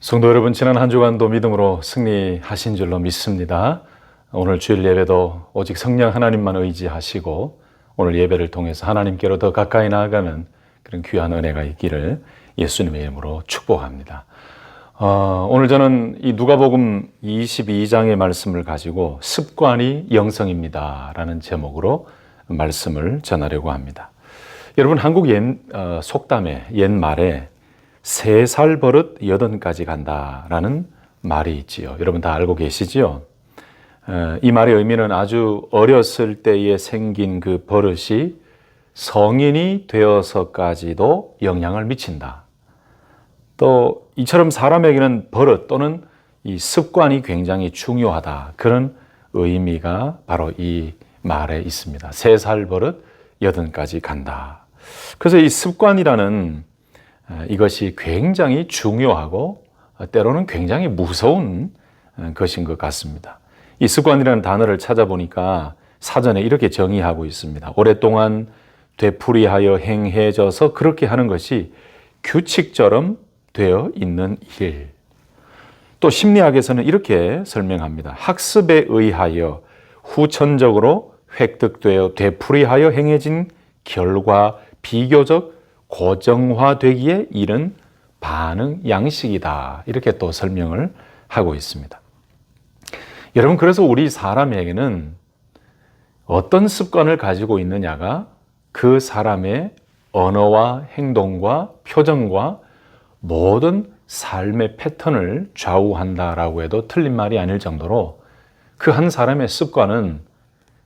성도 여러분, 지난 한 주간도 믿음으로 승리하신 줄로 믿습니다. 오늘 주일 예배도 오직 성령 하나님만 의지하시고 오늘 예배를 통해서 하나님께로 더 가까이 나아가는 그런 귀한 은혜가 있기를 예수님의 이름으로 축복합니다. 오늘 저는 이 누가복음 22장의 말씀을 가지고 습관이 영성입니다 라는 제목으로 말씀을 전하려고 합니다. 여러분, 한국 속담에 옛말에 3살 버릇 8가지 간다라는 말이 있지요. 여러분 다 알고 계시지요? 이 말의 의미는 아주 어렸을 때에 생긴 그 버릇이 성인이 되어서까지도 영향을 미친다. 또 이처럼 사람에게는 버릇 또는 이 습관이 굉장히 중요하다. 그런 의미가 바로 이 말에 있습니다. 3살 버릇 8가지 간다. 그래서 이 습관이라는 이것이 굉장히 중요하고 때로는 굉장히 무서운 것인 것 같습니다. 이 습관이라는 단어를 찾아보니까 사전에 이렇게 정의하고 있습니다. 오랫동안 되풀이하여 행해져서 그렇게 하는 것이 규칙처럼 되어 있는 일. 또 심리학에서는 이렇게 설명합니다. 학습에 의하여 후천적으로 획득되어 되풀이하여 행해진 결과 비교적 고정화되기에 이른 반응 양식이다. 이렇게 또 설명을 하고 있습니다. 여러분, 그래서 우리 사람에게는 어떤 습관을 가지고 있느냐가 그 사람의 언어와 행동과 표정과 모든 삶의 패턴을 좌우한다라고 해도 틀린 말이 아닐 정도로 그 한 사람의 습관은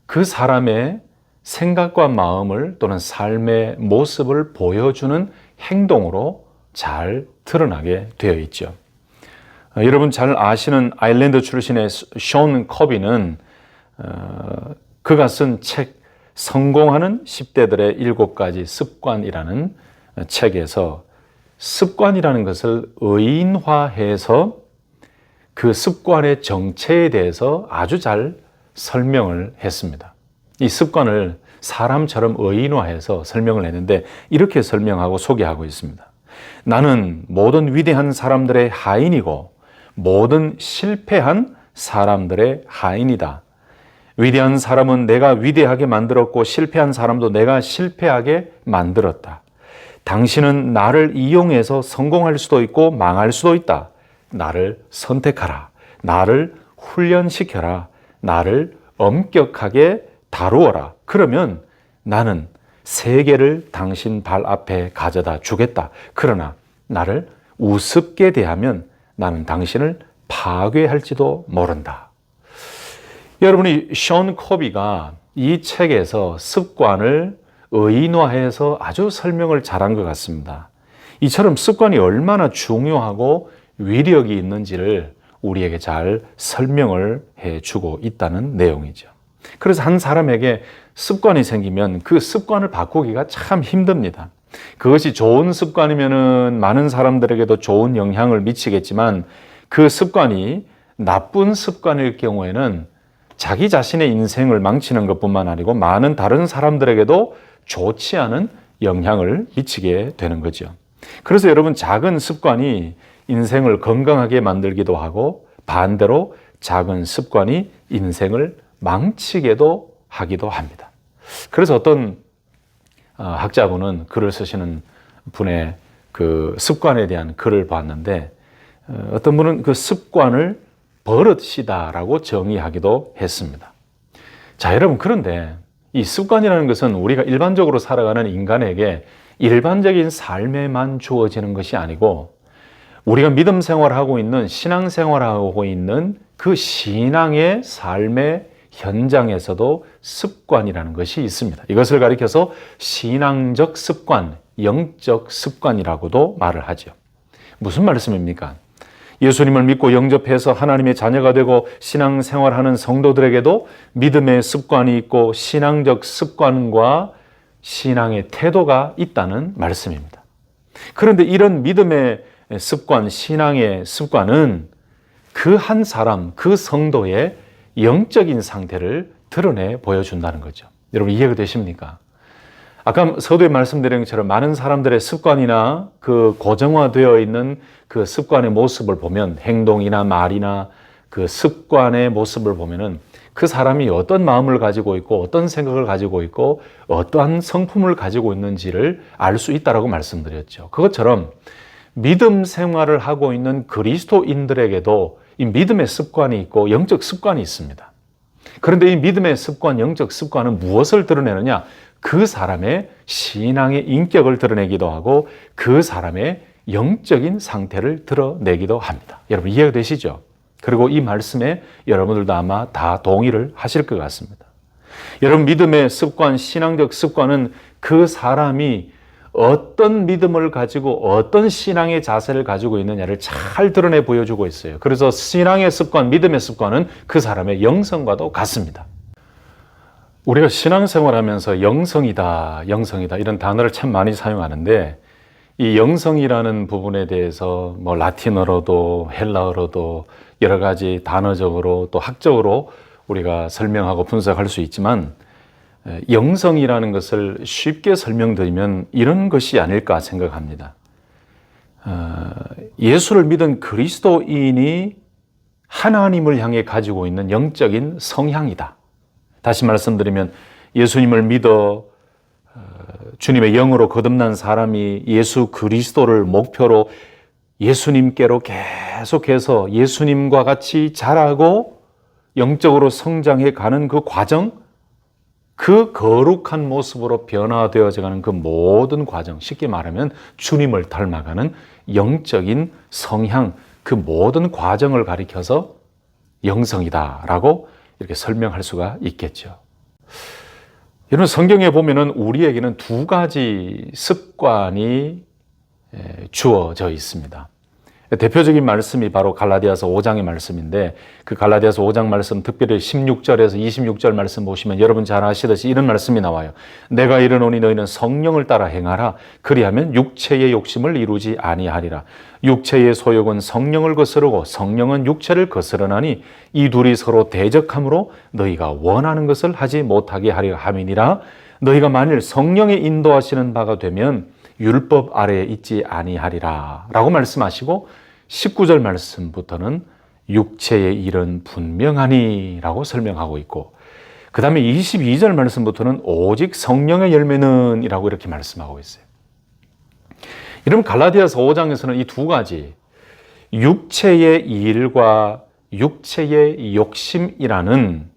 그 사람의 생각과 마음을 또는 삶의 모습을 보여주는 행동으로 잘 드러나게 되어 있죠. 여러분 잘 아시는 아일랜드 출신의 션 커비는 그가 쓴 책 성공하는 10대들의 7가지 습관이라는 책에서 습관이라는 것을 의인화해서 그 습관의 정체에 대해서 아주 잘 설명을 했습니다. 이 습관을 사람처럼 의인화해서 설명을 했는데 이렇게 설명하고 소개하고 있습니다. 나는 모든 위대한 사람들의 하인이고 모든 실패한 사람들의 하인이다. 위대한 사람은 내가 위대하게 만들었고 실패한 사람도 내가 실패하게 만들었다. 당신은 나를 이용해서 성공할 수도 있고 망할 수도 있다. 나를 선택하라. 나를 훈련시켜라. 나를 엄격하게 다루어라. 그러면 나는 세계를 당신 발 앞에 가져다 주겠다. 그러나 나를 우습게 대하면 나는 당신을 파괴할지도 모른다. 여러분이 션 커비가 이 책에서 습관을 의인화해서 아주 설명을 잘한 것 같습니다. 이처럼 습관이 얼마나 중요하고 위력이 있는지를 우리에게 잘 설명을 해주고 있다는 내용이죠. 그래서 한 사람에게 습관이 생기면 그 습관을 바꾸기가 참 힘듭니다. 그것이 좋은 습관이면은 많은 사람들에게도 좋은 영향을 미치겠지만 그 습관이 나쁜 습관일 경우에는 자기 자신의 인생을 망치는 것뿐만 아니고 많은 다른 사람들에게도 좋지 않은 영향을 미치게 되는 거죠. 그래서 여러분, 작은 습관이 인생을 건강하게 만들기도 하고 반대로 작은 습관이 인생을 망치게도 하기도 합니다. 그래서 어떤 학자분은 글을 쓰시는 분의 그 습관에 대한 글을 봤는데 어떤 분은 그 습관을 버릇이다라고 정의하기도 했습니다. 자, 여러분, 그런데 이 습관이라는 것은 우리가 일반적으로 살아가는 인간에게 일반적인 삶에만 주어지는 것이 아니고 우리가 믿음 생활하고 있는 신앙 생활하고 있는 그 신앙의 삶의 현장에서도 습관이라는 것이 있습니다. 이것을 가리켜서 신앙적 습관, 영적 습관이라고도 말을 하죠. 무슨 말씀입니까? 예수님을 믿고 영접해서 하나님의 자녀가 되고 신앙생활하는 성도들에게도 믿음의 습관이 있고 신앙적 습관과 신앙의 태도가 있다는 말씀입니다. 그런데 이런 믿음의 습관, 신앙의 습관은 그 한 사람, 그 성도의 영적인 상태를 드러내 보여준다는 거죠. 여러분, 이해가 되십니까? 아까 서두에 말씀드린 것처럼 많은 사람들의 습관이나 그 고정화되어 있는 그 습관의 모습을 보면, 행동이나 말이나 그 습관의 모습을 보면은 그 사람이 어떤 마음을 가지고 있고 어떤 생각을 가지고 있고 어떠한 성품을 가지고 있는지를 알 수 있다라고 말씀드렸죠. 그것처럼 믿음 생활을 하고 있는 그리스도인들에게도 이 믿음의 습관이 있고 영적 습관이 있습니다. 그런데 이 믿음의 습관, 영적 습관은 무엇을 드러내느냐? 그 사람의 신앙의 인격을 드러내기도 하고 그 사람의 영적인 상태를 드러내기도 합니다. 여러분 이해가 되시죠? 그리고 이 말씀에 여러분들도 아마 다 동의를 하실 것 같습니다. 여러분 믿음의 습관, 신앙적 습관은 그 사람이 어떤 믿음을 가지고 어떤 신앙의 자세를 가지고 있느냐를 잘 드러내 보여주고 있어요. 그래서 신앙의 습관, 믿음의 습관은 그 사람의 영성과도 같습니다. 우리가 신앙생활하면서 영성이다 이런 단어를 참 많이 사용하는데 이 영성이라는 부분에 대해서 뭐 라틴어로도 헬라어로도 여러 가지 단어적으로 또 학적으로 우리가 설명하고 분석할 수 있지만 영성이라는 것을 쉽게 설명드리면 이런 것이 아닐까 생각합니다. 예수를 믿은 그리스도인이 하나님을 향해 가지고 있는 영적인 성향이다. 다시 말씀드리면 예수님을 믿어 주님의 영으로 거듭난 사람이 예수 그리스도를 목표로 예수님께로 계속해서 예수님과 같이 자라고 영적으로 성장해 가는 그 과정, 그 거룩한 모습으로 변화되어져 가는 그 모든 과정, 쉽게 말하면 주님을 닮아가는 영적인 성향, 그 모든 과정을 가리켜서 영성이다라고 이렇게 설명할 수가 있겠죠. 여러분 성경에 보면은 우리에게는 두 가지 습관이 주어져 있습니다. 대표적인 말씀이 바로 갈라디아서 5장의 말씀인데 그 갈라디아서 5장 말씀 특별히 16절에서 26절 말씀 보시면 여러분 잘 아시듯이 이런 말씀이 나와요. 내가 이르노니 너희는 성령을 따라 행하라. 그리하면 육체의 욕심을 이루지 아니하리라. 육체의 소욕은 성령을 거스르고 성령은 육체를 거스르나니 이 둘이 서로 대적함으로 너희가 원하는 것을 하지 못하게 하려 함이니라. 너희가 만일 성령의 인도하시는 바가 되면 율법 아래에 있지 아니하리라 라고 말씀하시고 19절 말씀부터는 육체의 일은 분명하니 라고 설명하고 있고 그 다음에 22절 말씀부터는 오직 성령의 열매는 이라고 이렇게 말씀하고 있어요. 여러분 갈라디아서 5장에서는 이 두 가지 육체의 일과 육체의 욕심이라는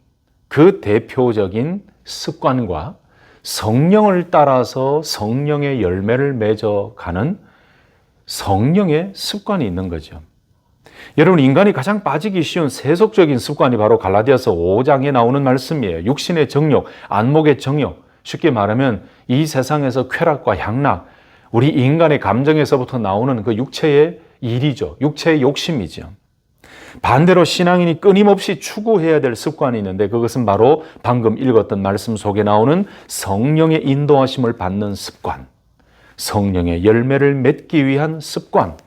그 대표적인 습관과 성령을 따라서 성령의 열매를 맺어가는 성령의 습관이 있는 거죠. 여러분 인간이 가장 빠지기 쉬운 세속적인 습관이 바로 갈라디아서 5장에 나오는 말씀이에요. 육신의 정욕, 안목의 정욕, 쉽게 말하면 이 세상에서 쾌락과 향락, 우리 인간의 감정에서부터 나오는 그 육체의 일이죠. 육체의 욕심이죠. 반대로 신앙인이 끊임없이 추구해야 될 습관이 있는데 그것은 바로 방금 읽었던 말씀 속에 나오는 성령의 인도하심을 받는 습관, 성령의 열매를 맺기 위한 습관,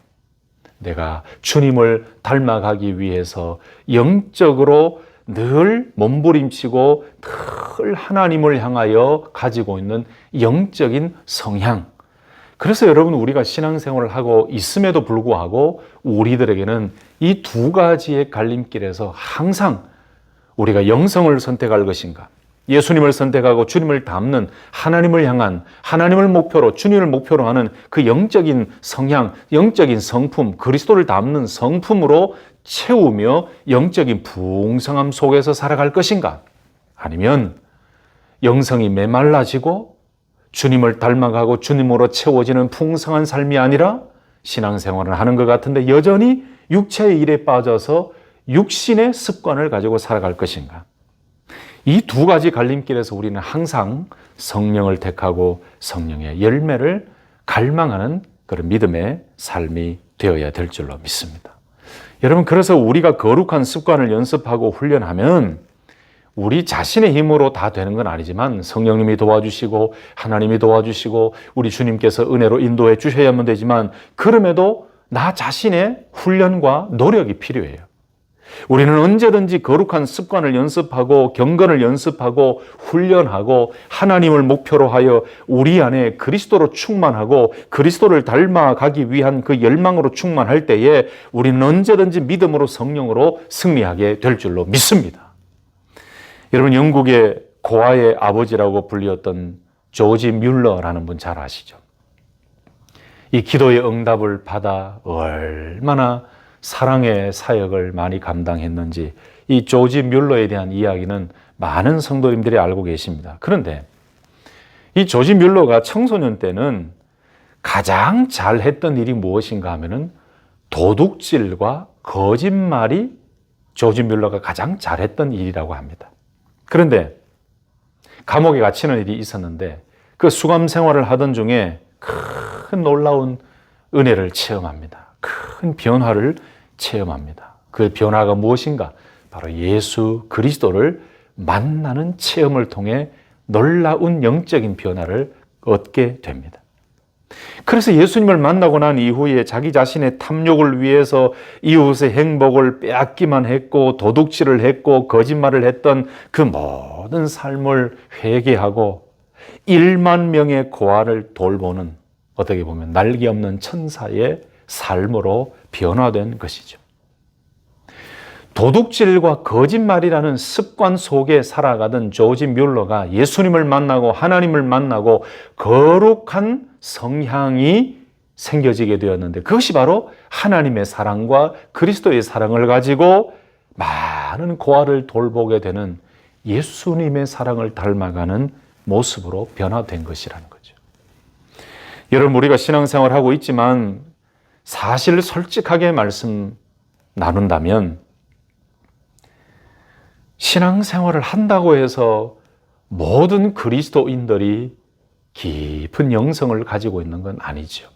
내가 주님을 닮아가기 위해서 영적으로 늘 몸부림치고 늘 하나님을 향하여 가지고 있는 영적인 성향. 그래서 여러분 우리가 신앙생활을 하고 있음에도 불구하고 우리들에게는 이 두 가지의 갈림길에서 항상 우리가 영성을 선택할 것인가, 예수님을 선택하고 주님을 닮는 하나님을 향한 하나님을 목표로 주님을 목표로 하는 그 영적인 성향, 영적인 성품, 그리스도를 닮는 성품으로 채우며 영적인 풍성함 속에서 살아갈 것인가, 아니면 영성이 메말라지고 주님을 닮아가고 주님으로 채워지는 풍성한 삶이 아니라 신앙생활을 하는 것 같은데 여전히 육체의 일에 빠져서 육신의 습관을 가지고 살아갈 것인가. 이 두 가지 갈림길에서 우리는 항상 성령을 택하고 성령의 열매를 갈망하는 그런 믿음의 삶이 되어야 될 줄로 믿습니다. 여러분 그래서 우리가 거룩한 습관을 연습하고 훈련하면 우리 자신의 힘으로 다 되는 건 아니지만 성령님이 도와주시고 하나님이 도와주시고 우리 주님께서 은혜로 인도해 주셔야만 되지만 그럼에도 나 자신의 훈련과 노력이 필요해요. 우리는 언제든지 거룩한 습관을 연습하고 경건을 연습하고 훈련하고 하나님을 목표로 하여 우리 안에 그리스도로 충만하고 그리스도를 닮아가기 위한 그 열망으로 충만할 때에 우리는 언제든지 믿음으로 성령으로 승리하게 될 줄로 믿습니다. 여러분, 영국의 고아의 아버지라고 불리었던 조지 뮬러라는 분 잘 아시죠? 이 기도의 응답을 받아 얼마나 사랑의 사역을 많이 감당했는지 이 조지 뮬러에 대한 이야기는 많은 성도님들이 알고 계십니다. 그런데 이 조지 뮬러가 청소년 때는 가장 잘했던 일이 무엇인가 하면은 도둑질과 거짓말이 조지 뮬러가 가장 잘했던 일이라고 합니다. 그런데 감옥에 갇히는 일이 있었는데 그 수감 생활을 하던 중에 큰 놀라운 은혜를 체험합니다. 큰 변화를 체험합니다. 그 변화가 무엇인가? 바로 예수 그리스도를 만나는 체험을 통해 놀라운 영적인 변화를 얻게 됩니다. 그래서 예수님을 만나고 난 이후에 자기 자신의 탐욕을 위해서 이웃의 행복을 빼앗기만 했고 도둑질을 했고 거짓말을 했던 그 모든 삶을 회개하고 1만 명의 고아를 돌보는 어떻게 보면 날개 없는 천사의 삶으로 변화된 것이죠. 도둑질과 거짓말이라는 습관 속에 살아가던 조지 뮬러가 예수님을 만나고 하나님을 만나고 거룩한 성향이 생겨지게 되었는데 그것이 바로 하나님의 사랑과 그리스도의 사랑을 가지고 많은 고아를 돌보게 되는 예수님의 사랑을 닮아가는 모습으로 변화된 것이라는 거죠. 여러분, 우리가 신앙생활을 하고 있지만 사실 솔직하게 말씀 나눈다면 신앙생활을 한다고 해서 모든 그리스도인들이 깊은 영성을 가지고 있는 건 아니죠.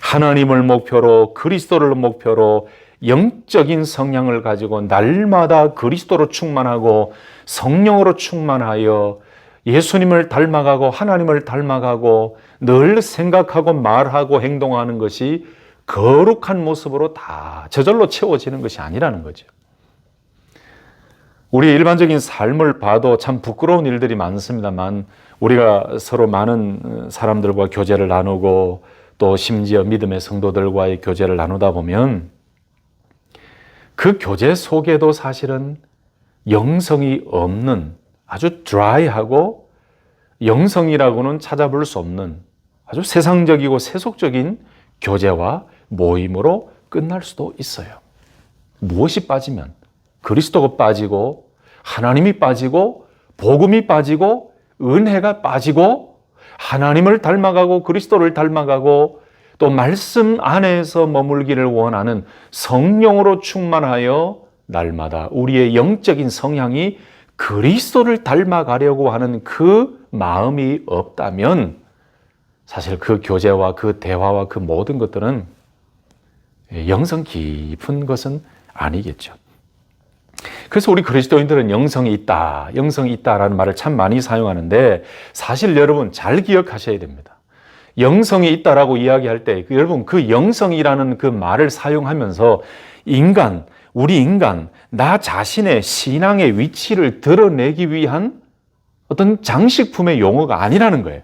하나님을 목표로 그리스도를 목표로 영적인 성향을 가지고 날마다 그리스도로 충만하고 성령으로 충만하여 예수님을 닮아가고 하나님을 닮아가고 늘 생각하고 말하고 행동하는 것이 거룩한 모습으로 다 저절로 채워지는 것이 아니라는 거죠. 우리 일반적인 삶을 봐도 참 부끄러운 일들이 많습니다만 우리가 서로 많은 사람들과 교제를 나누고 또 심지어 믿음의 성도들과의 교제를 나누다 보면 그 교제 속에도 사실은 영성이 없는 아주 드라이하고 영성이라고는 찾아볼 수 없는 아주 세상적이고 세속적인 교제와 모임으로 끝날 수도 있어요. 무엇이 빠지면 그리스도가 빠지고 하나님이 빠지고 복음이 빠지고 은혜가 빠지고 하나님을 닮아가고 그리스도를 닮아가고 또 말씀 안에서 머물기를 원하는 성령으로 충만하여 날마다 우리의 영적인 성향이 그리스도를 닮아가려고 하는 그 마음이 없다면 사실 그 교제와 그 대화와 그 모든 것들은 영성 깊은 것은 아니겠죠. 그래서 우리 그리스도인들은 영성이 있다라는 말을 참 많이 사용하는데 사실 여러분 잘 기억하셔야 됩니다. 영성이 있다라고 이야기할 때 여러분 그 영성이라는 그 말을 사용하면서 우리 인간, 나 자신의 신앙의 위치를 드러내기 위한 어떤 장식품의 용어가 아니라는 거예요.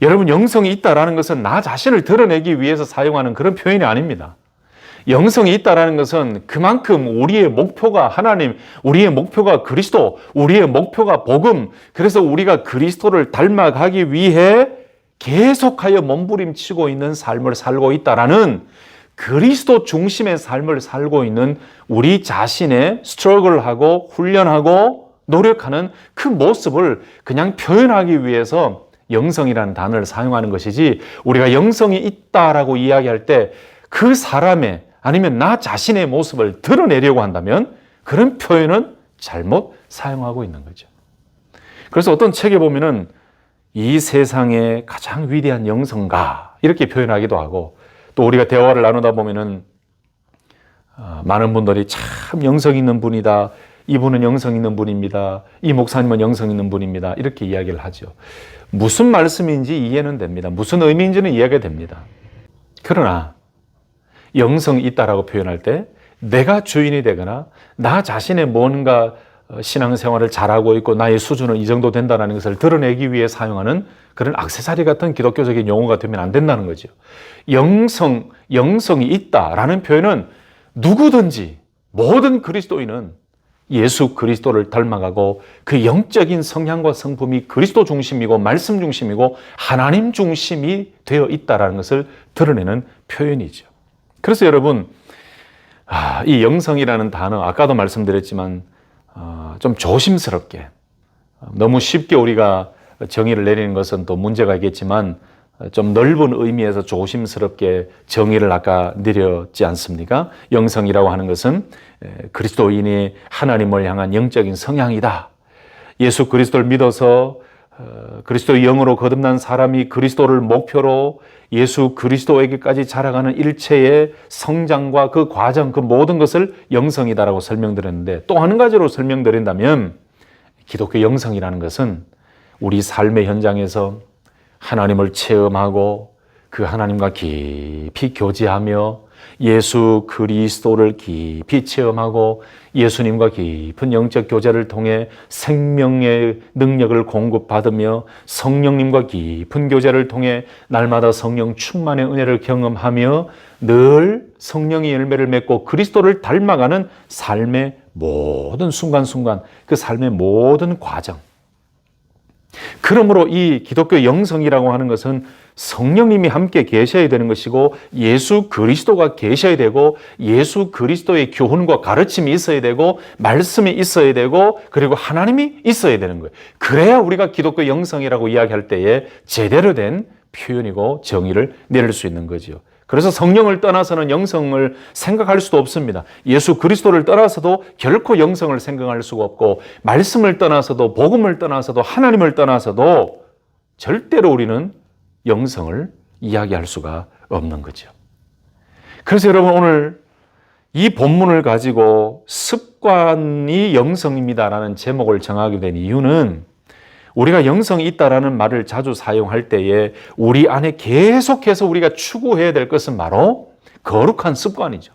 여러분, 영성이 있다라는 것은 나 자신을 드러내기 위해서 사용하는 그런 표현이 아닙니다. 영성이 있다라는 것은 그만큼 우리의 목표가 하나님, 우리의 목표가 그리스도, 우리의 목표가 복음, 그래서 우리가 그리스도를 닮아가기 위해 계속하여 몸부림치고 있는 삶을 살고 있다라는 그리스도 중심의 삶을 살고 있는 우리 자신의 스트러글하고 훈련하고 노력하는 그 모습을 그냥 표현하기 위해서 영성이라는 단어를 사용하는 것이지 우리가 영성이 있다라고 이야기할 때 그 사람의 아니면 나 자신의 모습을 드러내려고 한다면 그런 표현은 잘못 사용하고 있는 거죠. 그래서 어떤 책에 보면은 이 세상의 가장 위대한 영성가 이렇게 표현하기도 하고 또 우리가 대화를 나누다 보면은 많은 분들이 참 영성 있는 분이다. 이분은 영성 있는 분입니다. 이 목사님은 영성 있는 분입니다. 이렇게 이야기를 하죠. 무슨 말씀인지 이해는 됩니다. 무슨 의미인지는 이해가 됩니다. 그러나 영성이 있다라고 표현할 때 내가 주인이 되거나 나 자신의 뭔가 신앙생활을 잘하고 있고 나의 수준은 이 정도 된다는 것을 드러내기 위해 사용하는 그런 액세서리 같은 기독교적인 용어가 되면 안 된다는 거죠. 영성이 있다라는 표현은 누구든지 모든 그리스도인은 예수 그리스도를 닮아가고 그 영적인 성향과 성품이 그리스도 중심이고 말씀 중심이고 하나님 중심이 되어 있다는 것을 드러내는 표현이죠. 그래서 여러분, 이 영성이라는 단어 아까도 말씀드렸지만 좀 조심스럽게, 너무 쉽게 우리가 정의를 내리는 것은 또 문제가 있겠지만 좀 넓은 의미에서 조심스럽게 정의를 아까 내렸지 않습니까? 영성이라고 하는 것은 그리스도인이 하나님을 향한 영적인 성향이다. 예수 그리스도를 믿어서 그리스도의 영으로 거듭난 사람이 그리스도를 목표로 예수 그리스도에게까지 자라가는 일체의 성장과 그 과정, 그 모든 것을 영성이다라고 설명드렸는데, 또 한 가지로 설명드린다면 기독교 영성이라는 것은 우리 삶의 현장에서 하나님을 체험하고 그 하나님과 깊이 교제하며 예수 그리스도를 깊이 체험하고 예수님과 깊은 영적 교제를 통해 생명의 능력을 공급받으며 성령님과 깊은 교제를 통해 날마다 성령 충만의 은혜를 경험하며 늘 성령의 열매를 맺고 그리스도를 닮아가는 삶의 모든 순간순간, 그 삶의 모든 과정. 그러므로 이 기독교 영성이라고 하는 것은 성령님이 함께 계셔야 되는 것이고 예수 그리스도가 계셔야 되고 예수 그리스도의 교훈과 가르침이 있어야 되고 말씀이 있어야 되고 그리고 하나님이 있어야 되는 거예요. 그래야 우리가 기독교 영성이라고 이야기할 때에 제대로 된 표현이고 정의를 내릴 수 있는 거죠. 그래서 성령을 떠나서는 영성을 생각할 수도 없습니다. 예수 그리스도를 떠나서도 결코 영성을 생각할 수가 없고, 말씀을 떠나서도, 복음을 떠나서도, 하나님을 떠나서도 절대로 우리는 영성을 이야기할 수가 없는 거죠. 그래서 여러분, 오늘 이 본문을 가지고 습관이 영성입니다라는 제목을 정하게 된 이유는, 우리가 영성이 있다라는 말을 자주 사용할 때에 우리 안에 계속해서 우리가 추구해야 될 것은 바로 거룩한 습관이죠.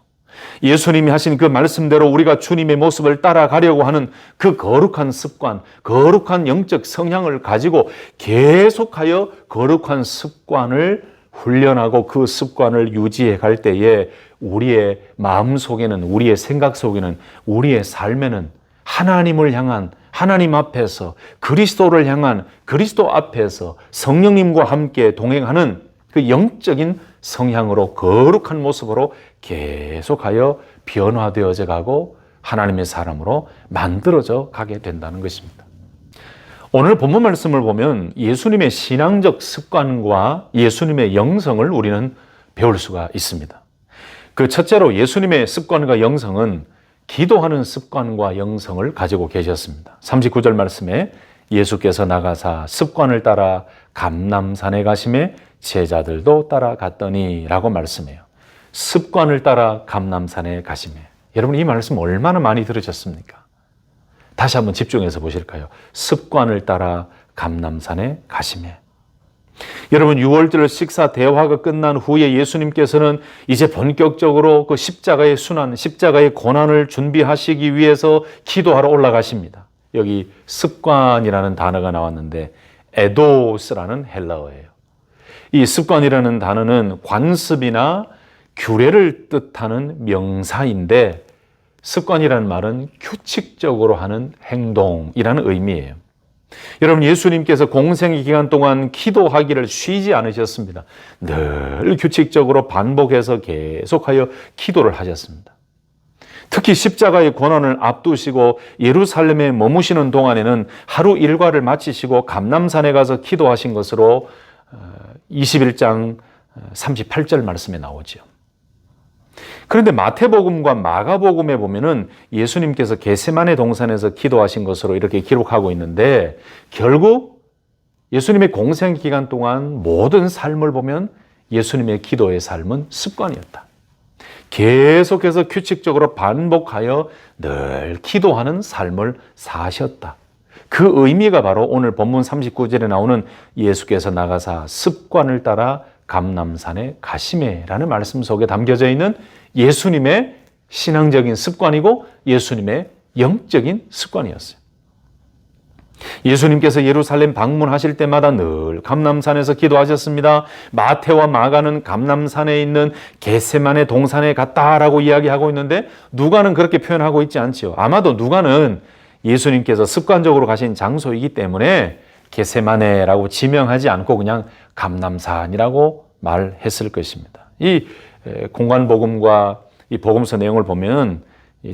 예수님이 하신 그 말씀대로 우리가 주님의 모습을 따라가려고 하는 그 거룩한 습관, 거룩한 영적 성향을 가지고 계속하여 거룩한 습관을 훈련하고 그 습관을 유지해 갈 때에 우리의 마음 속에는, 우리의 생각 속에는, 우리의 삶에는 하나님을 향한, 하나님 앞에서, 그리스도를 향한 그리스도 앞에서 성령님과 함께 동행하는 그 영적인 성향으로, 거룩한 모습으로 계속하여 변화되어져 가고 하나님의 사람으로 만들어져 가게 된다는 것입니다. 오늘 본문 말씀을 보면 예수님의 신앙적 습관과 예수님의 영성을 우리는 배울 수가 있습니다. 그 첫째로 예수님의 습관과 영성은 기도하는 습관과 영성을 가지고 계셨습니다. 39절 말씀에 예수께서 나가사 습관을 따라 감람산에 가시매 제자들도 따라갔더니 라고 말씀해요. 습관을 따라 감람산에 가시매. 여러분, 이 말씀 얼마나 많이 들으셨습니까? 다시 한번 집중해서 보실까요? 습관을 따라 감람산에 가시매. 여러분, 6월절 식사 대화가 끝난 후에 예수님께서는 이제 본격적으로 그 십자가의 순환, 십자가의 고난을 준비하시기 위해서 기도하러 올라가십니다. 여기 습관이라는 단어가 나왔는데 에도스라는 헬라어예요. 이 습관이라는 단어는 관습이나 규례를 뜻하는 명사인데, 습관이라는 말은 규칙적으로 하는 행동이라는 의미예요. 여러분, 예수님께서 공생의 기간 동안 기도하기를 쉬지 않으셨습니다. 늘 규칙적으로 반복해서 계속하여 기도를 하셨습니다. 특히 십자가의 고난을 앞두시고 예루살렘에 머무시는 동안에는 하루 일과를 마치시고 감람산에 가서 기도하신 것으로 21장 38절 말씀에 나오죠. 그런데 마태복음과 마가복음에 보면은 예수님께서 겟세마네 동산에서 기도하신 것으로 이렇게 기록하고 있는데, 결국 예수님의 공생 기간 동안 모든 삶을 보면 예수님의 기도의 삶은 습관이었다. 계속해서 규칙적으로 반복하여 늘 기도하는 삶을 사셨다. 그 의미가 바로 오늘 본문 39절에 나오는 예수께서 나가사 습관을 따라 감람산에 가시매라는 말씀 속에 담겨져 있는 예수님의 신앙적인 습관이고 예수님의 영적인 습관이었어요. 예수님께서 예루살렘 방문하실 때마다 늘 감람산에서 기도하셨습니다. 마태와 마가는 감람산에 있는 겟세마네 동산에 갔다라고 이야기하고 있는데 누가는 그렇게 표현하고 있지 않지요. 아마도 누가는 예수님께서 습관적으로 가신 장소이기 때문에 겟세마네라고 지명하지 않고 그냥 감람산이라고 말했을 것입니다. 이 공관복음과 이 복음서 내용을 보면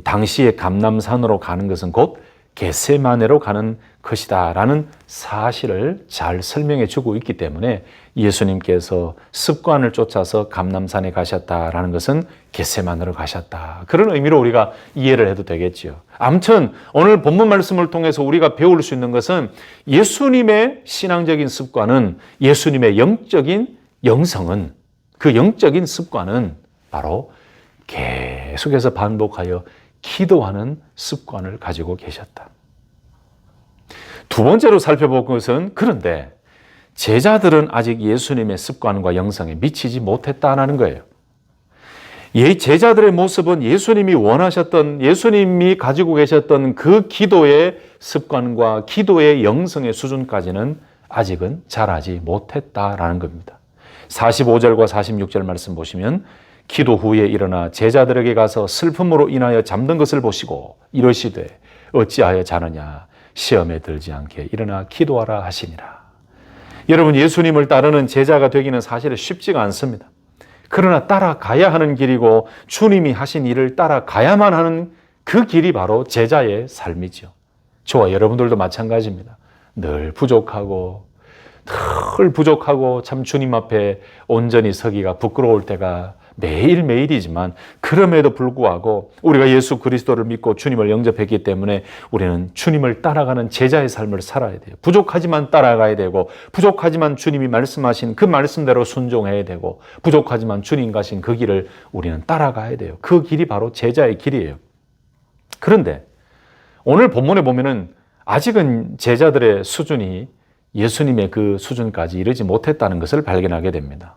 당시에 감람산으로 가는 것은 곧 겟세마네로 가는 것이다라는 사실을 잘 설명해 주고 있기 때문에 예수님께서 습관을 쫓아서 감람산에 가셨다라는 것은 겟세마네로 가셨다. 그런 의미로 우리가 이해를 해도 되겠지요. 아무튼 오늘 본문 말씀을 통해서 우리가 배울 수 있는 것은 예수님의 신앙적인 습관은, 예수님의 영적인 영성은, 그 영적인 습관은 바로 계속해서 반복하여 기도하는 습관을 가지고 계셨다. 두 번째로 살펴볼 것은, 그런데 제자들은 아직 예수님의 습관과 영성에 미치지 못했다는 거예요. 제자들의 모습은 예수님이 원하셨던, 예수님이 가지고 계셨던 그 기도의 습관과 기도의 영성의 수준까지는 아직은 자라지 못했다라는 겁니다. 45절과 46절 말씀 보시면 기도 후에 일어나 제자들에게 가서 슬픔으로 인하여 잠든 것을 보시고 이러시되 어찌하여 자느냐, 시험에 들지 않게 일어나 기도하라 하시니라. 여러분, 예수님을 따르는 제자가 되기는 사실 쉽지가 않습니다. 그러나 따라가야 하는 길이고 주님이 하신 일을 따라가야만 하는 그 길이 바로 제자의 삶이죠. 저와 여러분들도 마찬가지입니다. 늘 부족하고 참 주님 앞에 온전히 서기가 부끄러울 때가 매일매일이지만 그럼에도 불구하고 우리가 예수 그리스도를 믿고 주님을 영접했기 때문에 우리는 주님을 따라가는 제자의 삶을 살아야 돼요. 부족하지만 따라가야 되고, 부족하지만 주님이 말씀하신 그 말씀대로 순종해야 되고, 부족하지만 주님 가신 그 길을 우리는 따라가야 돼요. 그 길이 바로 제자의 길이에요. 그런데 오늘 본문에 보면은 아직은 제자들의 수준이 예수님의 그 수준까지 이르지 못했다는 것을 발견하게 됩니다.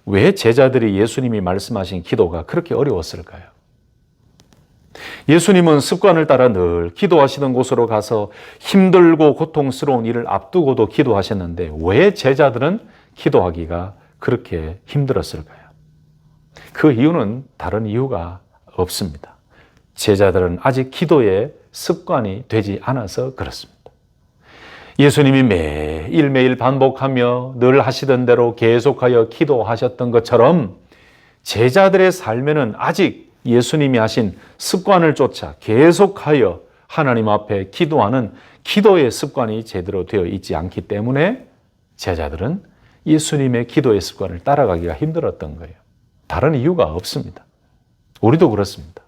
왜 제자들이 예수님이 말씀하신 기도가 그렇게 어려웠을까요? 예수님은 습관을 따라 늘 기도하시던 곳으로 가서 힘들고 고통스러운 일을 앞두고도 기도하셨는데 왜 제자들은 기도하기가 그렇게 힘들었을까요? 그 이유는 다른 이유가 없습니다. 제자들은 아직 기도의 습관이 되지 않아서 그렇습니다. 예수님이 매일매일 반복하며 늘 하시던 대로 계속하여 기도하셨던 것처럼 제자들의 삶에는 아직 예수님이 하신 습관을 쫓아 계속하여 하나님 앞에 기도하는 기도의 습관이 제대로 되어 있지 않기 때문에 제자들은 예수님의 기도의 습관을 따라가기가 힘들었던 거예요. 다른 이유가 없습니다. 우리도 그렇습니다.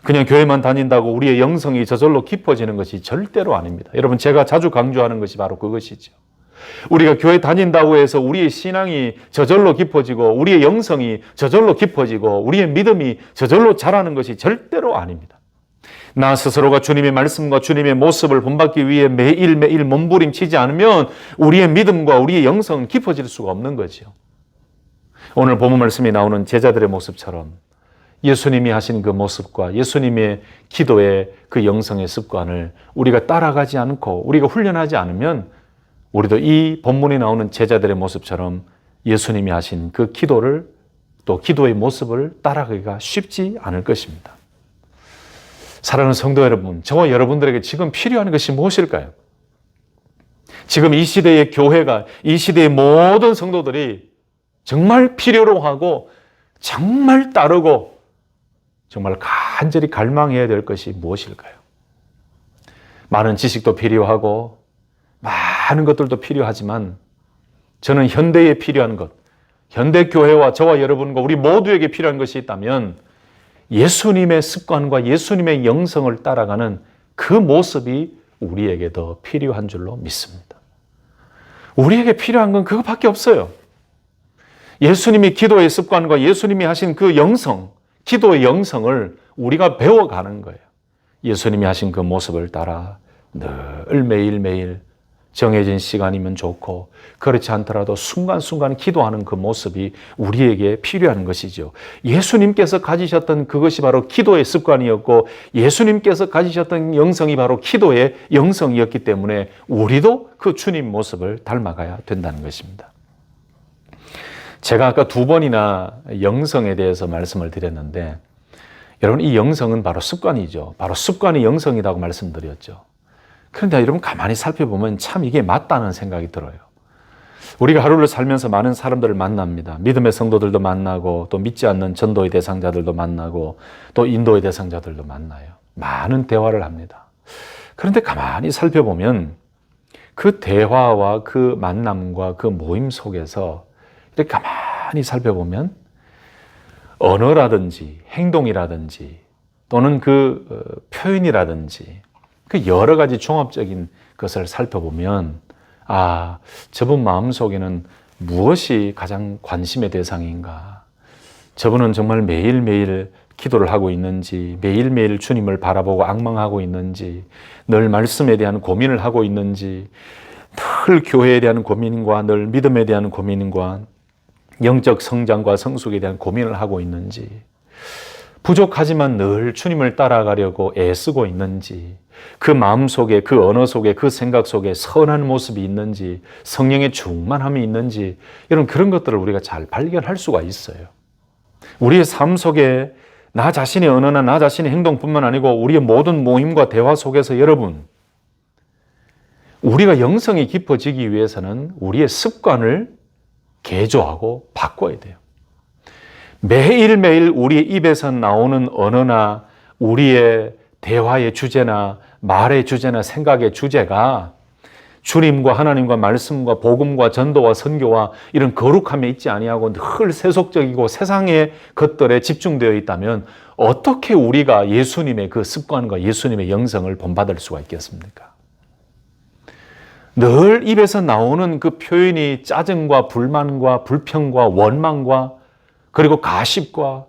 그냥 교회만 다닌다고 우리의 영성이 저절로 깊어지는 것이 절대로 아닙니다. 여러분, 제가 자주 강조하는 것이 바로 그것이죠. 우리가 교회 다닌다고 해서 우리의 신앙이 저절로 깊어지고 우리의 영성이 저절로 깊어지고 우리의 믿음이 저절로 자라는 것이 절대로 아닙니다. 나 스스로가 주님의 말씀과 주님의 모습을 본받기 위해 매일매일 몸부림치지 않으면 우리의 믿음과 우리의 영성은 깊어질 수가 없는 거죠. 오늘 본문 말씀이 나오는 제자들의 모습처럼 예수님이 하신 그 모습과 예수님의 기도의 그 영성의 습관을 우리가 따라가지 않고 우리가 훈련하지 않으면 우리도 이 본문에 나오는 제자들의 모습처럼 예수님이 하신 그 기도를, 또 기도의 모습을 따라가기가 쉽지 않을 것입니다. 사랑하는 성도 여러분, 저와 여러분들에게 지금 필요한 것이 무엇일까요? 지금 이 시대의 교회가, 이 시대의 모든 성도들이 정말 필요로 하고 정말 따르고 정말 간절히 갈망해야 될 것이 무엇일까요? 많은 지식도 필요하고 많은 것들도 필요하지만 저는 현대에 필요한 것, 현대 교회와 저와 여러분과 우리 모두에게 필요한 것이 있다면 예수님의 습관과 예수님의 영성을 따라가는 그 모습이 우리에게 더 필요한 줄로 믿습니다. 우리에게 필요한 건 그것밖에 없어요. 예수님이 기도의 습관과 예수님이 하신 그 영성, 기도의 영성을 우리가 배워가는 거예요. 예수님이 하신 그 모습을 따라 늘 매일매일 정해진 시간이면 좋고 그렇지 않더라도 순간순간 기도하는 그 모습이 우리에게 필요한 것이죠. 예수님께서 가지셨던 그것이 바로 기도의 습관이었고 예수님께서 가지셨던 영성이 바로 기도의 영성이었기 때문에 우리도 그 주님 모습을 닮아가야 된다는 것입니다. 제가 아까 2번이나 영성에 대해서 말씀을 드렸는데 여러분 이 영성은 바로 습관이죠. 바로 습관이 영성이라고 말씀드렸죠. 그런데 여러분 가만히 살펴보면 참 이게 맞다는 생각이 들어요. 우리가 하루를 살면서 많은 사람들을 만납니다. 믿음의 성도들도 만나고 또 믿지 않는 전도의 대상자들도 만나고 또 인도의 대상자들도 만나요. 많은 대화를 합니다. 그런데 가만히 살펴보면 그 대화와 그 만남과 그 모임 속에서 이렇게 가만히 살펴보면 언어라든지 행동이라든지 또는 그 표현이라든지 그 여러 가지 종합적인 것을 살펴보면 아, 저분 마음속에는 무엇이 가장 관심의 대상인가? 저분은 정말 매일매일 기도를 하고 있는지, 매일매일 주님을 바라보고 앙망하고 있는지, 늘 말씀에 대한 고민을 하고 있는지, 늘 교회에 대한 고민과 늘 믿음에 대한 고민과 영적 성장과 성숙에 대한 고민을 하고 있는지, 부족하지만 늘 주님을 따라가려고 애쓰고 있는지, 그 마음 속에, 그 언어 속에, 그 생각 속에 선한 모습이 있는지, 성령의 충만함이 있는지, 이런 그런 것들을 우리가 잘 발견할 수가 있어요. 우리의 삶 속에 나 자신의 언어나 나 자신의 행동뿐만 아니고 우리의 모든 모임과 대화 속에서 여러분, 우리가 영성이 깊어지기 위해서는 우리의 습관을 개조하고 바꿔야 돼요. 매일매일 우리의 입에서 나오는 언어나 우리의 대화의 주제나 말의 주제나 생각의 주제가 주님과 하나님과 말씀과 복음과 전도와 선교와 이런 거룩함에 있지 아니하고 늘 세속적이고 세상의 것들에 집중되어 있다면 어떻게 우리가 예수님의 그 습관과 예수님의 영성을 본받을 수가 있겠습니까? 늘 입에서 나오는 그 표현이 짜증과 불만과 불평과 원망과 그리고 가십과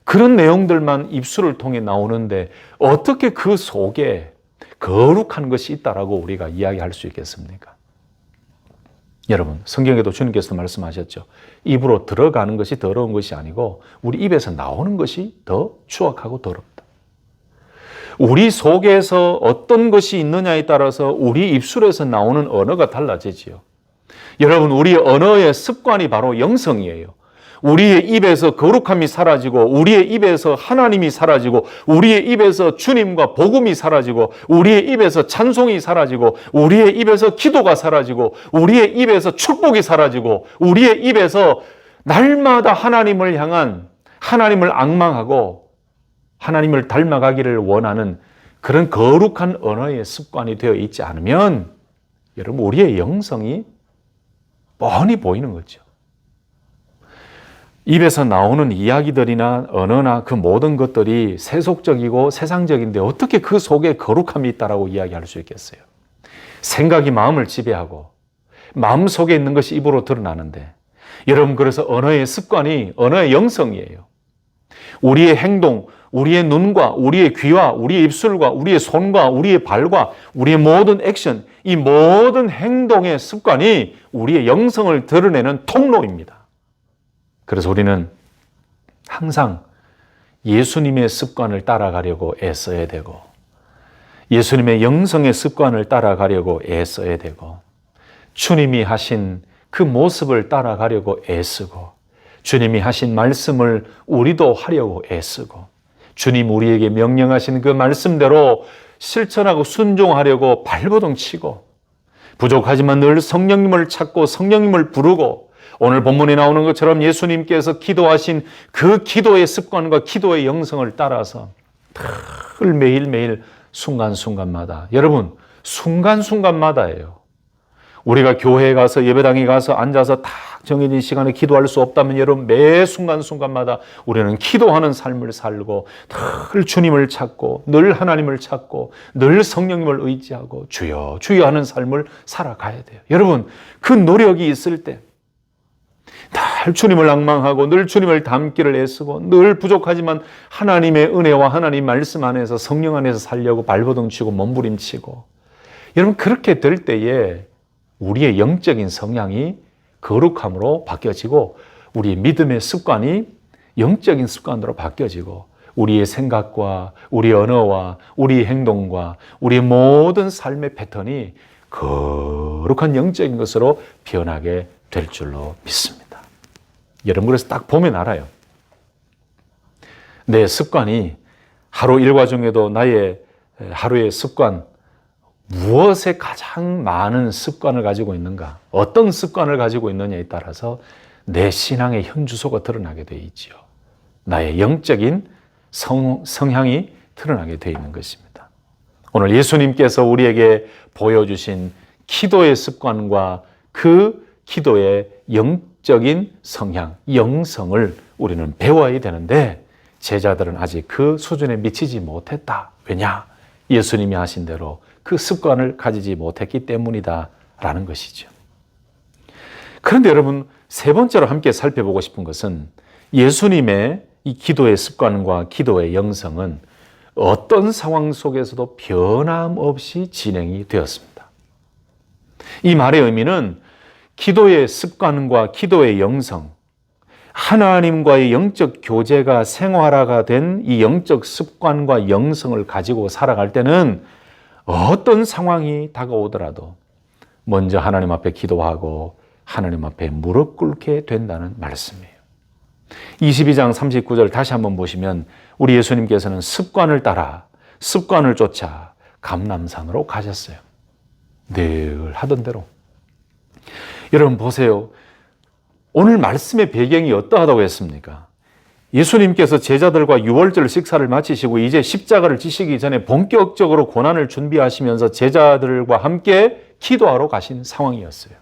그런 내용들만 입술을 통해 나오는데 어떻게 그 속에 거룩한 것이 있다라고 우리가 이야기할 수 있겠습니까? 여러분, 성경에도 주님께서 말씀하셨죠. 입으로 들어가는 것이 더러운 것이 아니고 우리 입에서 나오는 것이 더 추악하고 더럽다. 우리 속에서 어떤 것이 있느냐에 따라서 우리 입술에서 나오는 언어가 달라지지요. 여러분, 우리 언어의 습관이 바로 영성이에요. 우리의 입에서 거룩함이 사라지고 우리의 입에서 하나님이 사라지고 우리의 입에서 주님과 복음이 사라지고 우리의 입에서 찬송이 사라지고 우리의 입에서 기도가 사라지고 우리의 입에서 축복이 사라지고 우리의 입에서 날마다 하나님을 향한 하나님을 앙망하고 하나님을 닮아가기를 원하는 그런 거룩한 언어의 습관이 되어 있지 않으면 여러분 우리의 영성이 뻔히 보이는 거죠. 입에서 나오는 이야기들이나 언어나 그 모든 것들이 세속적이고 세상적인데 어떻게 그 속에 거룩함이 있다라고 이야기할 수 있겠어요? 생각이 마음을 지배하고 마음 속에 있는 것이 입으로 드러나는데 여러분 그래서 언어의 습관이 언어의 영성이에요. 우리의 행동, 우리의 눈과 우리의 귀와 우리의 입술과 우리의 손과 우리의 발과 우리의 모든 액션, 이 모든 행동의 습관이 우리의 영성을 드러내는 통로입니다. 그래서 우리는 항상 예수님의 습관을 따라가려고 애써야 되고 예수님의 영성의 습관을 따라가려고 애써야 되고 주님이 하신 그 모습을 따라가려고 애쓰고 주님이 하신 말씀을 우리도 하려고 애쓰고 주님 우리에게 명령하신 그 말씀대로 실천하고 순종하려고 발버둥 치고 부족하지만 늘 성령님을 찾고 성령님을 부르고 오늘 본문에 나오는 것처럼 예수님께서 기도하신 그 기도의 습관과 기도의 영성을 따라서 늘 매일매일 순간순간마다 여러분 순간순간마다예요. 우리가 교회에 가서 예배당에 가서 앉아서 딱 정해진 시간에 기도할 수 없다면 여러분 매 순간순간마다 우리는 기도하는 삶을 살고 늘 주님을 찾고 늘 하나님을 찾고 늘 성령님을 의지하고 주여 주여 하는 삶을 살아가야 돼요. 여러분 그 노력이 있을 때 늘 주님을 앙망하고 늘 주님을 닮기를 애쓰고 늘 부족하지만 하나님의 은혜와 하나님 말씀 안에서 성령 안에서 살려고 발버둥치고 몸부림치고 여러분, 그렇게 될 때에 우리의 영적인 성향이 거룩함으로 바뀌어지고 우리의 믿음의 습관이 영적인 습관으로 바뀌어지고 우리의 생각과 우리의 언어와 우리의 행동과 우리의 모든 삶의 패턴이 거룩한 영적인 것으로 변하게 될 줄로 믿습니다. 여러분, 그래서 딱 보면 알아요. 내 습관이 하루 일과 중에도 나의 하루의 습관, 무엇에 가장 많은 습관을 가지고 있는가, 어떤 습관을 가지고 있느냐에 따라서 내 신앙의 현주소가 드러나게 되어 있지요. 나의 영적인 성향이 드러나게 되어 있는 것입니다. 오늘 예수님께서 우리에게 보여주신 기도의 습관과 그 기도의 영적인 성향, 영성을 우리는 배워야 되는데 제자들은 아직 그 수준에 미치지 못했다. 왜냐? 예수님이 하신 대로 그 습관을 가지지 못했기 때문이다라는 것이죠. 그런데 여러분, 세 번째로 함께 살펴보고 싶은 것은 예수님의 이 기도의 습관과 기도의 영성은 어떤 상황 속에서도 변함없이 진행이 되었습니다. 이 말의 의미는 기도의 습관과 기도의 영성, 하나님과의 영적 교제가 생활화가 된 이 영적 습관과 영성을 가지고 살아갈 때는 어떤 상황이 다가오더라도 먼저 하나님 앞에 기도하고 하나님 앞에 무릎 꿇게 된다는 말씀이에요. 22장 39절 다시 한번 보시면 우리 예수님께서는 습관을 따라 습관을 쫓아 감람산으로 가셨어요. 늘 하던 대로. 여러분 보세요. 오늘 말씀의 배경이 어떠하다고 했습니까? 예수님께서 제자들과 유월절 식사를 마치시고 이제 십자가를 지시기 전에 본격적으로 고난을 준비하시면서 제자들과 함께 기도하러 가신 상황이었어요.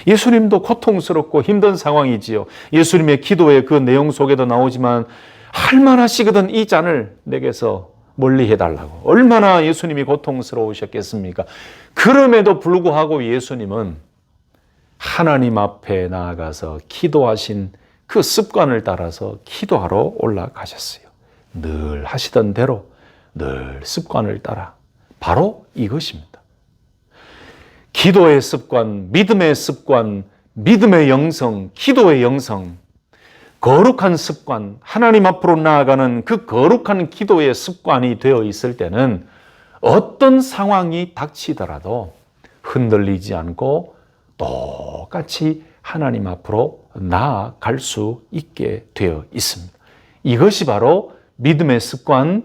예수님도 고통스럽고 힘든 상황이지요. 예수님의 기도의 그 내용 속에도 나오지만 할만하시거든 이 잔을 내게서 멀리 해달라고. 얼마나 예수님이 고통스러우셨겠습니까? 그럼에도 불구하고 예수님은 하나님 앞에 나아가서 기도하신 그 습관을 따라서 기도하러 올라가셨어요. 늘 하시던 대로 늘 습관을 따라. 바로 이것입니다. 기도의 습관, 믿음의 습관, 믿음의 영성, 기도의 영성, 거룩한 습관, 하나님 앞으로 나아가는 그 거룩한 기도의 습관이 되어 있을 때는 어떤 상황이 닥치더라도 흔들리지 않고 똑같이 하나님 앞으로 나아갈 수 있게 되어 있습니다. 이것이 바로 믿음의 습관,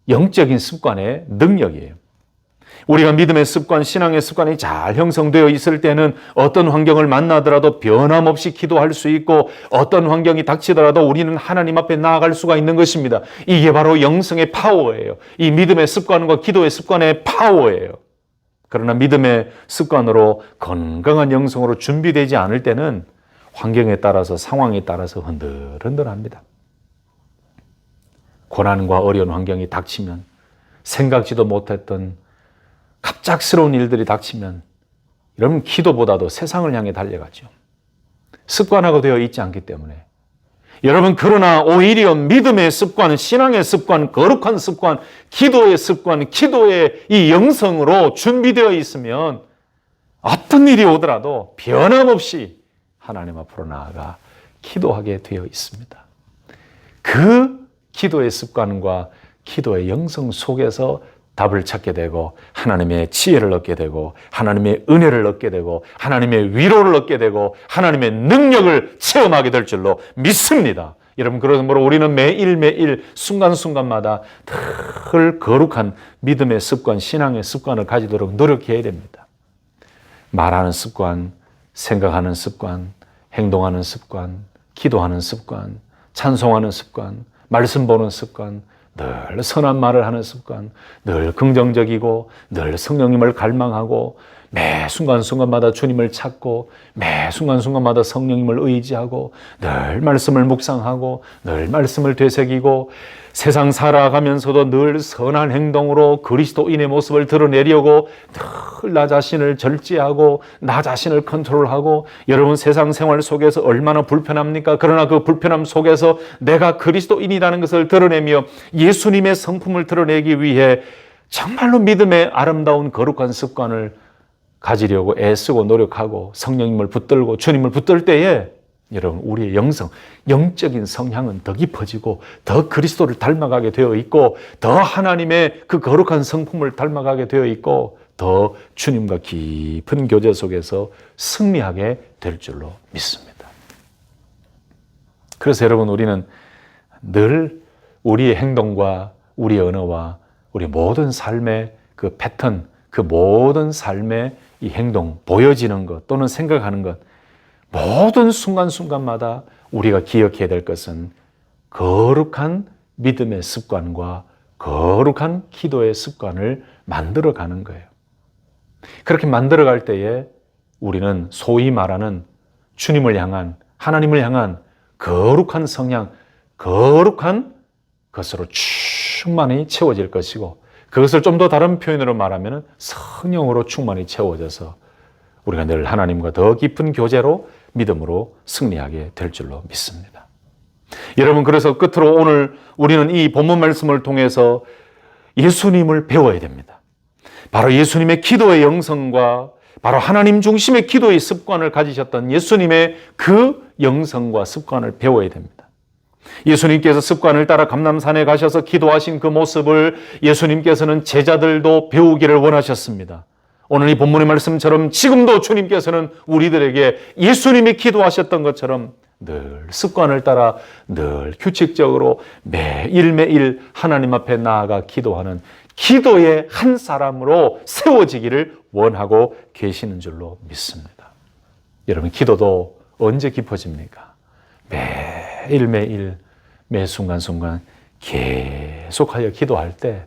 영적인 습관의 능력이에요. 우리가 믿음의 습관, 신앙의 습관이 잘 형성되어 있을 때는 어떤 환경을 만나더라도 변함없이 기도할 수 있고 어떤 환경이 닥치더라도 우리는 하나님 앞에 나아갈 수가 있는 것입니다. 이게 바로 영성의 파워예요. 이 믿음의 습관과 기도의 습관의 파워예요. 그러나 믿음의 습관으로 건강한 영성으로 준비되지 않을 때는 환경에 따라서 상황에 따라서 흔들흔들합니다. 고난과 어려운 환경이 닥치면 생각지도 못했던 갑작스러운 일들이 닥치면 여러분 기도보다도 세상을 향해 달려가죠. 습관화가 되어 있지 않기 때문에. 여러분 그러나 오히려 믿음의 습관, 신앙의 습관, 거룩한 습관, 기도의 습관, 기도의 이 영성으로 준비되어 있으면 어떤 일이 오더라도 변함없이 하나님 앞으로 나아가 기도하게 되어 있습니다. 그 기도의 습관과 기도의 영성 속에서 답을 찾게 되고 하나님의 지혜를 얻게 되고 하나님의 은혜를 얻게 되고 하나님의 위로를 얻게 되고 하나님의 능력을 체험하게 될 줄로 믿습니다. 여러분 그러므로 우리는 매일매일 순간순간마다 늘 거룩한 믿음의 습관, 신앙의 습관을 가지도록 노력해야 됩니다. 말하는 습관, 생각하는 습관, 행동하는 습관, 기도하는 습관, 찬송하는 습관, 말씀 보는 습관, 늘 선한 말을 하는 습관, 늘 긍정적이고 늘 성령님을 갈망하고 매 순간순간마다 주님을 찾고 매 순간순간마다 성령님을 의지하고 늘 말씀을 묵상하고 늘 말씀을 되새기고 세상 살아가면서도 늘 선한 행동으로 그리스도인의 모습을 드러내려고 늘 나 자신을 절제하고 나 자신을 컨트롤하고 여러분 세상 생활 속에서 얼마나 불편합니까? 그러나 그 불편함 속에서 내가 그리스도인이라는 것을 드러내며 예수님의 성품을 드러내기 위해 정말로 믿음의 아름다운 거룩한 습관을 가지려고 애쓰고 노력하고 성령님을 붙들고 주님을 붙들 때에 여러분 우리의 영적인 성향은 더 깊어지고 더 그리스도를 닮아가게 되어 있고 더 하나님의 그 거룩한 성품을 닮아가게 되어 있고 더 주님과 깊은 교제 속에서 승리하게 될 줄로 믿습니다. 그래서 여러분 우리는 늘 우리의 행동과 우리의 언어와 우리 모든 삶의 그 패턴, 그 모든 삶의 이 행동, 보여지는 것 또는 생각하는 것 모든 순간순간마다 우리가 기억해야 될 것은 거룩한 믿음의 습관과 거룩한 기도의 습관을 만들어가는 거예요. 그렇게 만들어갈 때에 우리는 소위 말하는 주님을 향한, 하나님을 향한 거룩한 성향, 거룩한 것으로 충만히 채워질 것이고 그것을 좀 더 다른 표현으로 말하면 성령으로 충만히 채워져서 우리가 늘 하나님과 더 깊은 교제로 믿음으로 승리하게 될 줄로 믿습니다. 여러분 그래서 끝으로 오늘 우리는 이 본문 말씀을 통해서 예수님을 배워야 됩니다. 바로 예수님의 기도의 영성과 바로 하나님 중심의 기도의 습관을 가지셨던 예수님의 그 영성과 습관을 배워야 됩니다. 예수님께서 습관을 따라 감람산에 가셔서 기도하신 그 모습을 예수님께서는 제자들도 배우기를 원하셨습니다. 오늘 이 본문의 말씀처럼 지금도 주님께서는 우리들에게 예수님이 기도하셨던 것처럼 늘 습관을 따라 늘 규칙적으로 매일매일 하나님 앞에 나아가 기도하는 기도의 한 사람으로 세워지기를 원하고 계시는 줄로 믿습니다. 여러분 기도도 언제 깊어집니까? 매일매일 매 순간순간 계속하여 기도할 때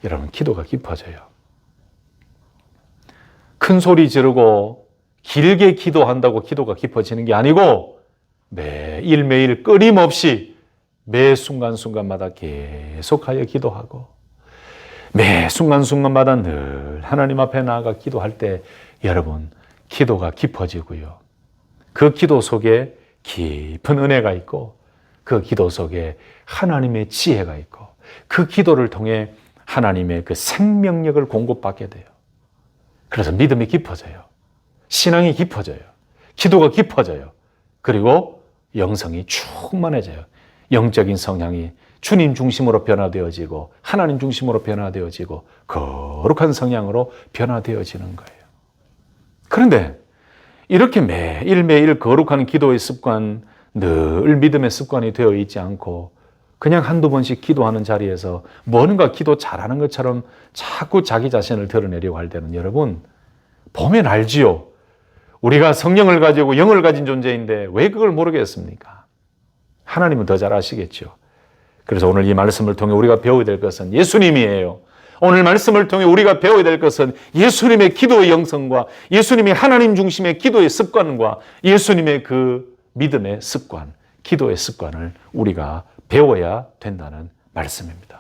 여러분 기도가 깊어져요. 큰 소리 지르고 길게 기도한다고 기도가 깊어지는 게 아니고 매일매일 끊임없이 매 순간순간마다 계속하여 기도하고 매 순간순간마다 늘 하나님 앞에 나아가 기도할 때 여러분 기도가 깊어지고요. 그 기도 속에 깊은 은혜가 있고 그 기도 속에 하나님의 지혜가 있고 그 기도를 통해 하나님의 그 생명력을 공급받게 돼요. 그래서 믿음이 깊어져요. 신앙이 깊어져요. 기도가 깊어져요. 그리고 영성이 충만해져요. 영적인 성향이 주님 중심으로 변화되어지고 하나님 중심으로 변화되어지고 거룩한 성향으로 변화되어지는 거예요. 그런데 이렇게 매일매일 거룩한 기도의 습관, 늘 믿음의 습관이 되어 있지 않고 그냥 한두 번씩 기도하는 자리에서 뭔가 기도 잘하는 것처럼 자꾸 자기 자신을 드러내려고 할 때는 여러분 보면 알지요. 우리가 성령을 가지고 영을 가진 존재인데 왜 그걸 모르겠습니까? 하나님은 더 잘 아시겠죠. 그래서 오늘 이 말씀을 통해 우리가 배워야 될 것은 예수님이에요. 오늘 말씀을 통해 우리가 배워야 될 것은 예수님의 기도의 영성과 예수님의 하나님 중심의 기도의 습관과 예수님의 그 믿음의 습관, 기도의 습관을 우리가 배워야 된다는 말씀입니다.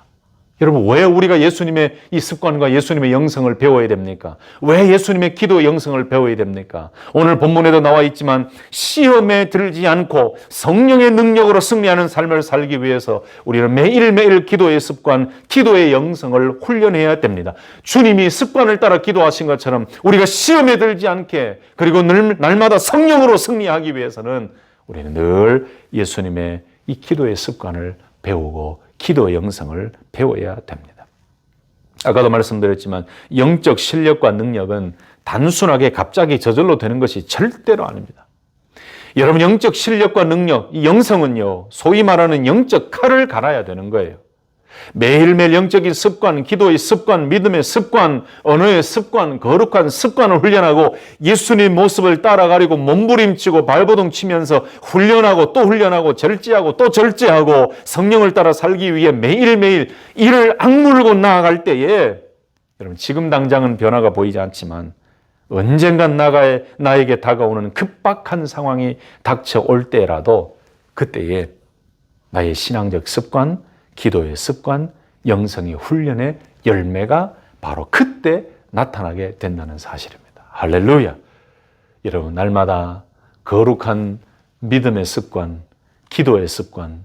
여러분 왜 우리가 예수님의 이 습관과 예수님의 영성을 배워야 됩니까? 왜 예수님의 기도의 영성을 배워야 됩니까? 오늘 본문에도 나와 있지만 시험에 들지 않고 성령의 능력으로 승리하는 삶을 살기 위해서 우리는 매일매일 기도의 습관, 기도의 영성을 훈련해야 됩니다. 주님이 습관을 따라 기도하신 것처럼 우리가 시험에 들지 않게 그리고 날마다 성령으로 승리하기 위해서는 우리는 늘 예수님의 이 기도의 습관을 배우고 기도의 영성을 배워야 됩니다. 아까도 말씀드렸지만 영적 실력과 능력은 단순하게 갑자기 저절로 되는 것이 절대로 아닙니다. 여러분 영적 실력과 능력, 이 영성은요 소위 말하는 영적 칼을 갈아야 되는 거예요. 매일매일 영적인 습관, 기도의 습관, 믿음의 습관, 언어의 습관, 거룩한 습관을 훈련하고 예수님 모습을 따라가려고 몸부림치고 발버둥 치면서 훈련하고 또 훈련하고 절제하고 또 절제하고 성령을 따라 살기 위해 매일매일 이를 악물고 나아갈 때에 여러분 지금 당장은 변화가 보이지 않지만 언젠간 나에게 다가오는 급박한 상황이 닥쳐올 때라도 그때에 나의 신앙적 습관, 기도의 습관, 영성의 훈련의 열매가 바로 그때 나타나게 된다는 사실입니다. 할렐루야! 여러분 날마다 거룩한 믿음의 습관, 기도의 습관,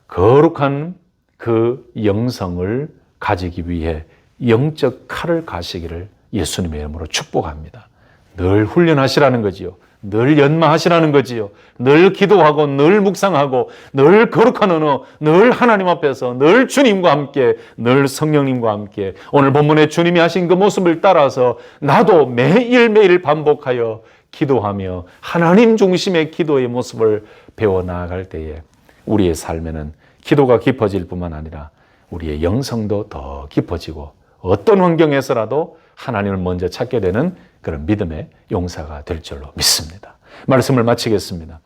거룩한 그 영성을 가지기 위해 영적 칼을 가시기를 예수님의 이름으로 축복합니다. 늘 훈련하시라는 거지요. 늘 연마하시라는 거지요. 늘 기도하고 늘 묵상하고 늘 거룩한 언어, 늘 하나님 앞에서 늘 주님과 함께, 늘 성령님과 함께 오늘 본문에 주님이 하신 그 모습을 따라서 나도 매일매일 반복하여 기도하며 하나님 중심의 기도의 모습을 배워나갈 때에 우리의 삶에는 기도가 깊어질 뿐만 아니라 우리의 영성도 더 깊어지고 어떤 환경에서라도 하나님을 먼저 찾게 되는 그런 믿음의 용사가 될 줄로 믿습니다. 말씀을 마치겠습니다.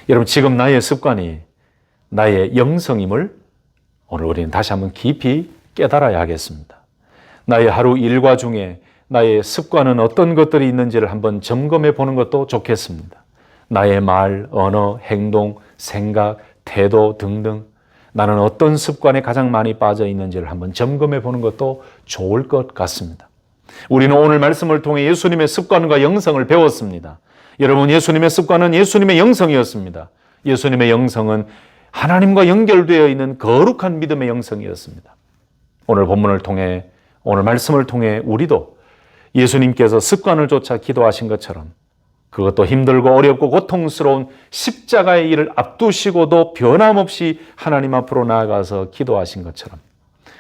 여러분, 지금 나의 습관이 나의 영성임을 오늘 우리는 다시 한번 깊이 깨달아야 하겠습니다. 나의 하루 일과 중에 나의 습관은 어떤 것들이 있는지를 한번 점검해 보는 것도 좋겠습니다. 나의 말, 언어, 행동, 생각, 태도 등등 나는 어떤 습관에 가장 많이 빠져 있는지를 한번 점검해 보는 것도 좋을 것 같습니다. 우리는 오늘 말씀을 통해 예수님의 습관과 영성을 배웠습니다. 여러분, 예수님의 습관은 예수님의 영성이었습니다. 예수님의 영성은 하나님과 연결되어 있는 거룩한 믿음의 영성이었습니다. 오늘 본문을 통해, 오늘 말씀을 통해 우리도 예수님께서 습관을 쫓아 기도하신 것처럼 그것도 힘들고 어렵고 고통스러운 십자가의 일을 앞두시고도 변함없이 하나님 앞으로 나아가서 기도하신 것처럼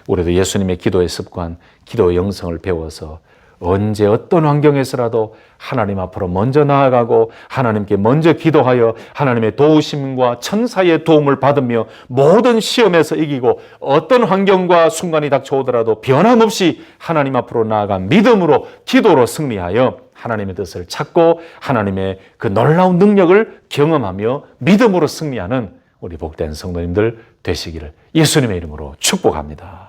우리도 예수님의 기도의 습관, 기도의 영성을 배워서 언제 어떤 환경에서라도 하나님 앞으로 먼저 나아가고 하나님께 먼저 기도하여 하나님의 도우심과 천사의 도움을 받으며 모든 시험에서 이기고 어떤 환경과 순간이 닥쳐오더라도 변함없이 하나님 앞으로 나아가 믿음으로 기도로 승리하여 하나님의 뜻을 찾고 하나님의 그 놀라운 능력을 경험하며 믿음으로 승리하는 우리 복된 성도님들 되시기를 예수님의 이름으로 축복합니다.